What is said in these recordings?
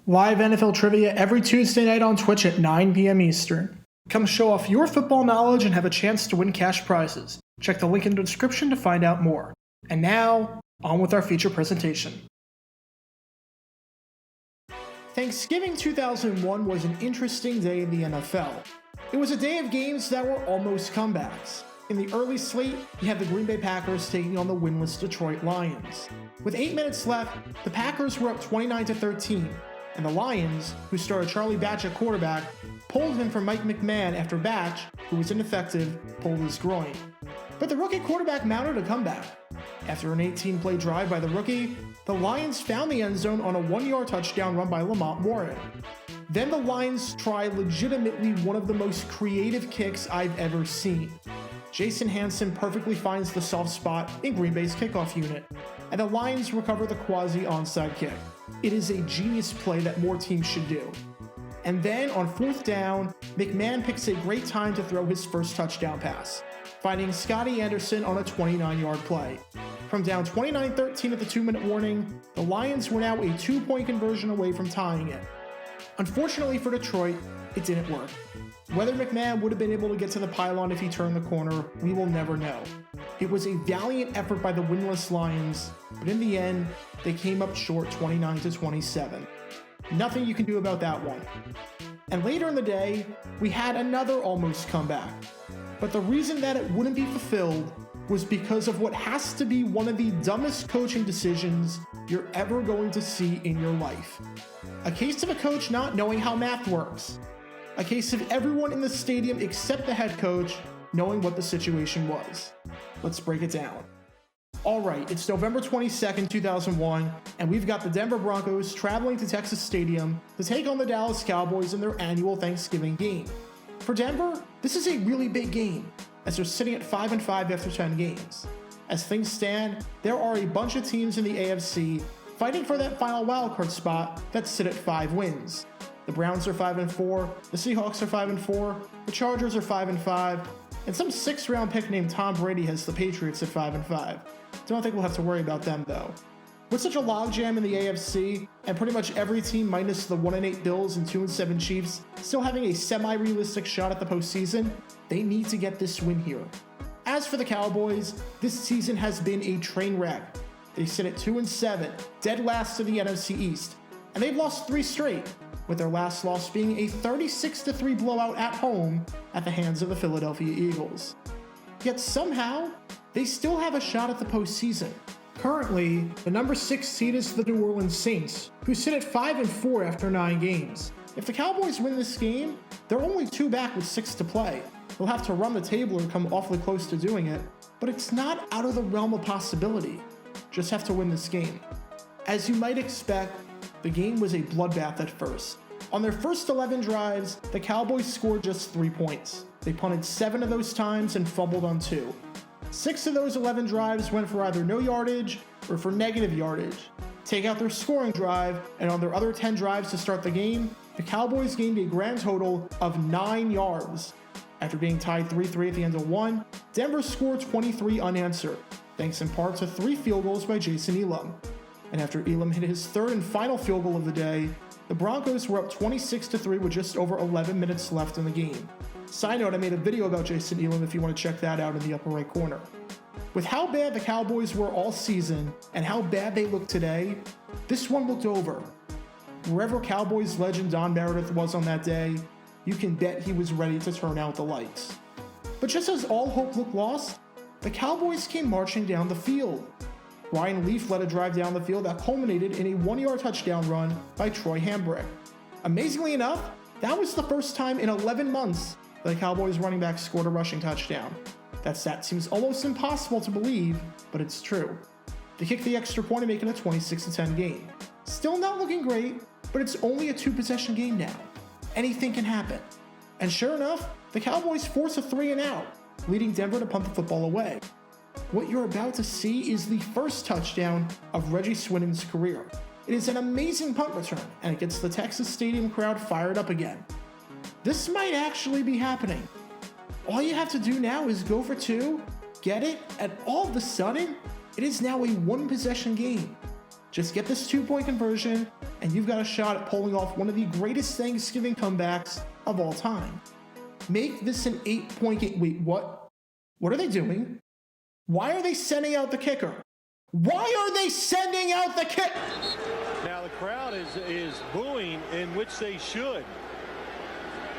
Live NFL trivia every Tuesday night on Twitch at 9 p.m. Eastern. Come show off your football knowledge and have a chance to win cash prizes. Check the link in the description to find out more. And now, on with our feature presentation. Thanksgiving 2001 was an interesting day in the NFL. It was a day of games that were almost comebacks. In the early slate, you had the Green Bay Packers taking on the winless Detroit Lions. With 8 minutes left, the Packers were up 29-13, and the Lions, who started Charlie Batch at quarterback, pulled him from Mike McMahon after Batch, who was ineffective, pulled his groin. But the rookie quarterback mounted a comeback. After an 18-play drive by the rookie, the Lions found the end zone on a 1-yard touchdown run by Lamont Warren. Then the Lions tried legitimately one of the most creative kicks I've ever seen. Jason Hanson perfectly finds the soft spot in Green Bay's kickoff unit, and the Lions recover the quasi-onside kick. It is a genius play that more teams should do. And then on 4th down, McMahon picks a great time to throw his first touchdown pass, finding Scotty Anderson on a 29-yard play. From down 29-13 at the 2-minute warning, the Lions were now a 2-point conversion away from tying it. Unfortunately for Detroit, it didn't work. Whether McMahon would have been able to get to the pylon if he turned the corner, we will never know. It was a valiant effort by the winless Lions, but in the end, they came up short 29-27. Nothing you can do about that one. And later in the day, we had another almost comeback. But the reason that it wouldn't be fulfilled was because of what has to be one of the dumbest coaching decisions you're ever going to see in your life. A case of a coach not knowing how math works. A case of everyone in the stadium except the head coach knowing what the situation was. Let's break it down. Alright, it's November 22nd, 2001, and we've got the Denver Broncos traveling to Texas Stadium to take on the Dallas Cowboys in their annual Thanksgiving game. For Denver, this is a really big game, as they're sitting at 5-5 after 10 games. As things stand, there are a bunch of teams in the AFC fighting for that final wildcard spot that sit at 5 wins. The Browns are 5-4, the Seahawks are 5-4, the Chargers are 5-5, and some 6th-round pick named Tom Brady has the Patriots at 5-5. Don't think we'll have to worry about them though. With such a logjam in the AFC, and pretty much every team minus the 1-8 Bills and 2-7 Chiefs still having a semi-realistic shot at the postseason, they need to get this win here. As for the Cowboys, this season has been a train wreck. They sit at 2-7, dead last in the NFC East, and they've lost 3 straight, with their last loss being a 36-3 blowout at home at the hands of the Philadelphia Eagles. Yet somehow, they still have a shot at the postseason. Currently, the number 6 seed is the New Orleans Saints, who sit at 5-4 after 9 games. If the Cowboys win this game, they're only 2 back with 6 to play. They'll have to run the table or come awfully close to doing it, but it's not out of the realm of possibility. Just have to win this game. As you might expect, the game was a bloodbath at first. On their first 11 drives, the Cowboys scored just 3 points. They punted 7 of those times and fumbled on 2. 6 of those 11 drives went for either no yardage or for negative yardage. Take out their scoring drive, and on their other 10 drives to start the game, the Cowboys gained a grand total of 9 yards. After being tied 3-3 at the end of one, Denver scored 23 unanswered, thanks in part to 3 field goals by Jason Elam. And after Elam hit his 3rd and final field goal of the day, the Broncos were up 26-3 with just over 11 minutes left in the game. Side note, I made a video about Jason Elam if you want to check that out in the upper right corner. With how bad the Cowboys were all season and how bad they look today, this one looked over. Wherever Cowboys legend Don Meredith was on that day, you can bet he was ready to turn out the lights. But just as all hope looked lost, the Cowboys came marching down the field. Ryan Leaf led a drive down the field that culminated in a 1-yard touchdown run by Troy Hambrick. Amazingly enough, that was the first time in 11 months that a Cowboys running back scored a rushing touchdown. That stat seems almost impossible to believe, but it's true. They kicked the extra point to make it a 26-10 game. Still not looking great, but it's only a 2-possession game now. Anything can happen. And sure enough, the Cowboys force a 3-and-out, leading Denver to punt the football away. What you're about to see is the first touchdown of Reggie Swinton's career. It is an amazing punt return, and it gets the Texas Stadium crowd fired up again. This might actually be happening. All you have to do now is go for 2, get it, and all of a sudden, it is now a 1-possession game. Just get this 2-point conversion, and you've got a shot at pulling off one of the greatest Thanksgiving comebacks of all time. Make this an 8-point game. Wait, what? What are they doing? Why are they sending out the kicker? Why are they sending out the kicker? Now the crowd is booing, in which they should.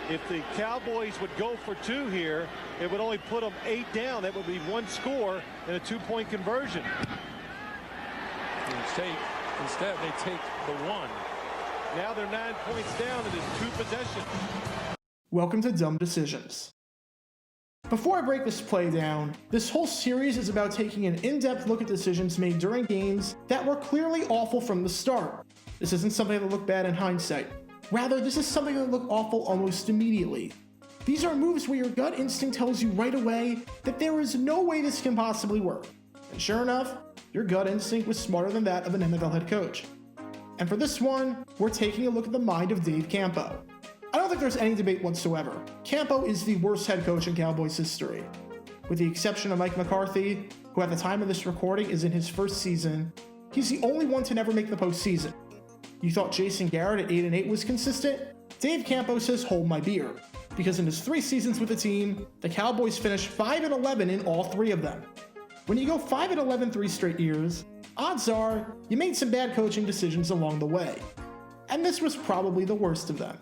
If the Cowboys would go for 2 here, it would only put them 8 down. That would be 1 score and a 2-point conversion. Instead, they take the 1. Now they're 9 points down. It is 2 possessions. Welcome to Dumb Decisions. Before I break this play down, this whole series is about taking an in-depth look at decisions made during games that were clearly awful from the start. This isn't something that looked bad in hindsight. Rather, this is something that looked awful almost immediately. These are moves where your gut instinct tells you right away that there is no way this can possibly work. And sure enough, your gut instinct was smarter than that of an NFL head coach. And for this one, we're taking a look at the mind of Dave Campo. I don't think there's any debate whatsoever. Campo is the worst head coach in Cowboys history. With the exception of Mike McCarthy, who at the time of this recording is in his first season, he's the only one to never make the postseason. You thought Jason Garrett at 8-8 was consistent? Dave Campo says hold my beer, because in his 3 seasons with the team, the Cowboys finished 5-11 in all 3 of them. When you go 5-11 3 straight years, odds are you made some bad coaching decisions along the way. And this was probably the worst of them.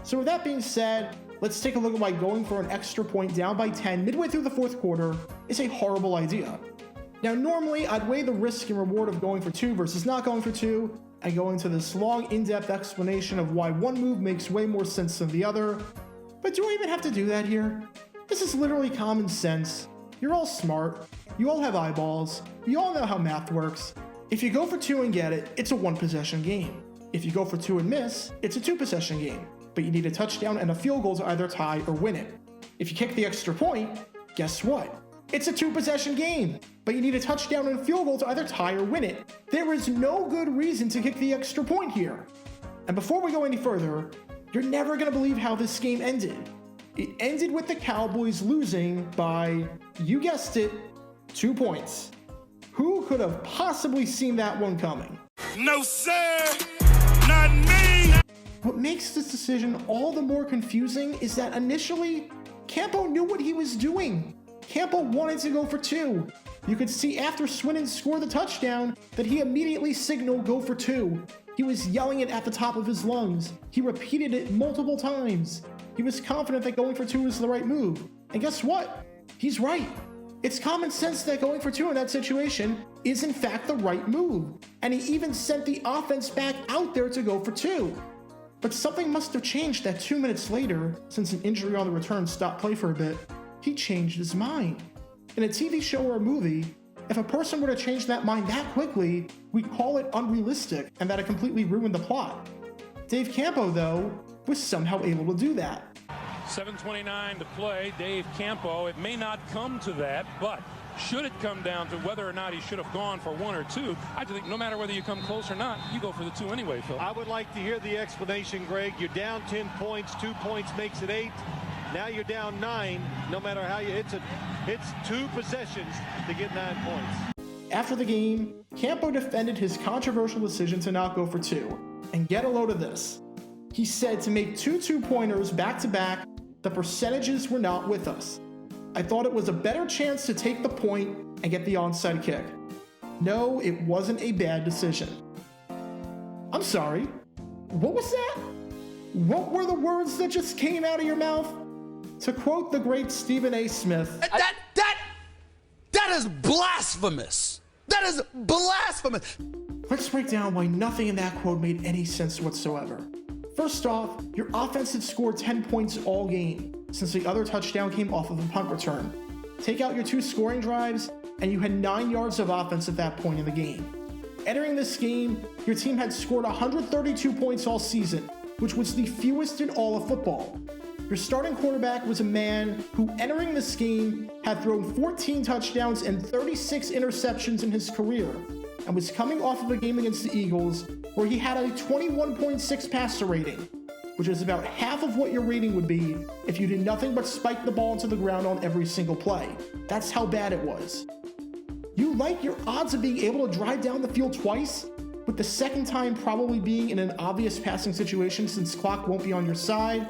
So with that being said, let's take a look at why going for an extra point down by 10 midway through the 4th quarter is a horrible idea. Now normally I'd weigh the risk and reward of going for 2 versus not going for 2, and go into this long in-depth explanation of why one move makes way more sense than the other. But do I even have to do that here? This is literally common sense. You're all smart, you all have eyeballs, you all know how math works. If you go for 2 and get it, it's a 1-possession game. If you go for 2 and miss, it's a 2-possession game. But you need a touchdown and a field goal to either tie or win it. If you kick the extra point, guess what? It's a 2-possession game, but you need a touchdown and a field goal to either tie or win it. There is no good reason to kick the extra point here. And before we go any further, you're never going to believe how this game ended. It ended with the Cowboys losing by, you guessed it, 2 points. Who could have possibly seen that one coming? No, sir! Not me! What makes this decision all the more confusing is that initially, Campo knew what he was doing. Campo wanted to go for 2. You could see after Swinnen scored the touchdown that he immediately signaled go for 2. He was yelling it at the top of his lungs. He repeated it multiple times. He was confident that going for 2 was the right move. And guess what? He's right. It's common sense that going for 2 in that situation is in fact the right move. And he even sent the offense back out there to go for 2. But something must have changed that 2 minutes later, since an injury on the return stopped play for a bit, he changed his mind. In a TV show or a movie, if a person were to change that mind that quickly, we'd call it unrealistic and that it completely ruined the plot. Dave Campo, though, was somehow able to do that. 7:29 to play. Dave Campo, it may not come to that, but should it come down to whether or not he should have gone for 1 or 2, I just think no matter whether you come close or not, you go for the 2 anyway, Phil. I would like to hear the explanation, Greg. You're down 10 points, 2 points makes it 8. Now you're down 9. No matter how you, it's 2 possessions to get 9 points. After the game, Campo defended his controversial decision to not go for 2. And get a load of this. He said to make 2 2-pointers back-to-back, the percentages were not with us. I thought it was a better chance to take the point and get the onside kick. No, it wasn't a bad decision. I'm sorry, what was that? What were the words that just came out of your mouth? To quote the great Stephen A. Smith, That is blasphemous! That is blasphemous! Let's break down why nothing in that quote made any sense whatsoever. First off, your offense had scored 10 points all game, since the other touchdown came off of a punt return. Take out your 2 scoring drives, and you had 9 yards of offense at that point in the game. Entering this game, your team had scored 132 points all season, which was the fewest in all of football. Your starting quarterback was a man who, entering this game, had thrown 14 touchdowns and 36 interceptions in his career, and was coming off of a game against the Eagles where he had a 21.6 passer rating, which is about half of what your rating would be if you did nothing but spike the ball into the ground on every single play. That's how bad it was. You like your odds of being able to drive down the field twice? with the second time probably being in an obvious passing situation since clock won't be on your side,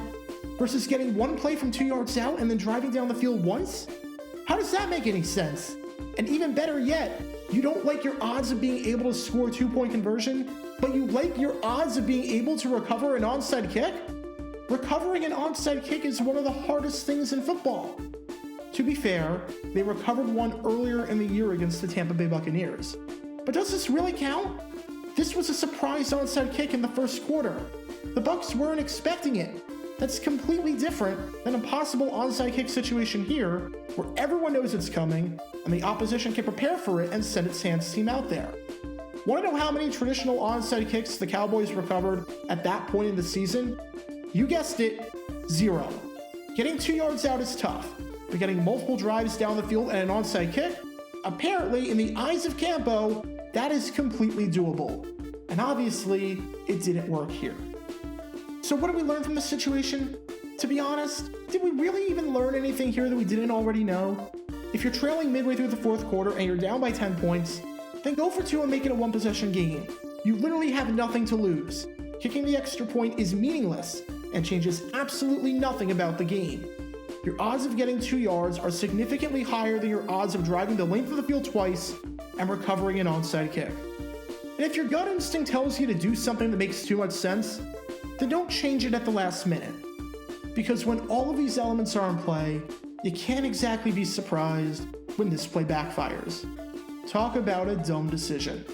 versus getting one play from 2 yards out and then driving down the field once? How does that make any sense? And even better yet, you don't like your odds of being able to score a 2-point conversion, but you like your odds of being able to recover an onside kick? Recovering an onside kick is one of the hardest things in football. To be fair, they recovered one earlier in the year against the Tampa Bay Buccaneers. But does this really count? This was a surprise onside kick in the first quarter. The Bucs weren't expecting it. That's completely different than a possible onside kick situation here, where everyone knows it's coming, and the opposition can prepare for it and send its hands team out there. Want to know how many traditional onside kicks the Cowboys recovered at that point in the season? You guessed it, 0. Getting 2 yards out is tough, but getting multiple drives down the field and an onside kick? Apparently, in the eyes of Campo, that is completely doable. And obviously, it didn't work here. So what did we learn from this situation? To be honest, did we really even learn anything here that we didn't already know? If you're trailing midway through the fourth quarter and you're down by 10 points, then go for 2 and make it a 1-possession game. You literally have nothing to lose. Kicking the extra point is meaningless and changes absolutely nothing about the game. Your odds of getting 2 yards are significantly higher than your odds of driving the length of the field twice and recovering an onside kick. And if your gut instinct tells you to do something that makes too much sense, then don't change it at the last minute. Because when all of these elements are in play, you can't exactly be surprised when this play backfires. Talk about a dumb decision.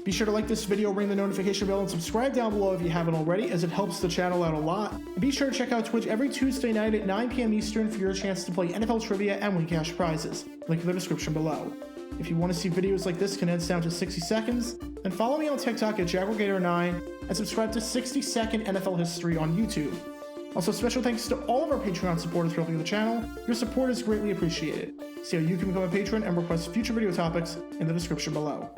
Be sure to like this video, ring the notification bell, and subscribe down below if you haven't already, as it helps the channel out a lot. And be sure to check out Twitch every Tuesday night at 9 p.m. Eastern for your chance to play NFL trivia and win cash prizes. Link in the description below. If you want to see videos like this condensed down to 60 seconds, then follow me on TikTok at JaguarGator9 and subscribe to 60-second NFL history on YouTube. Also, special thanks to all of our Patreon supporters for helping the channel. Your support is greatly appreciated. See how you can become a patron and request future video topics in the description below.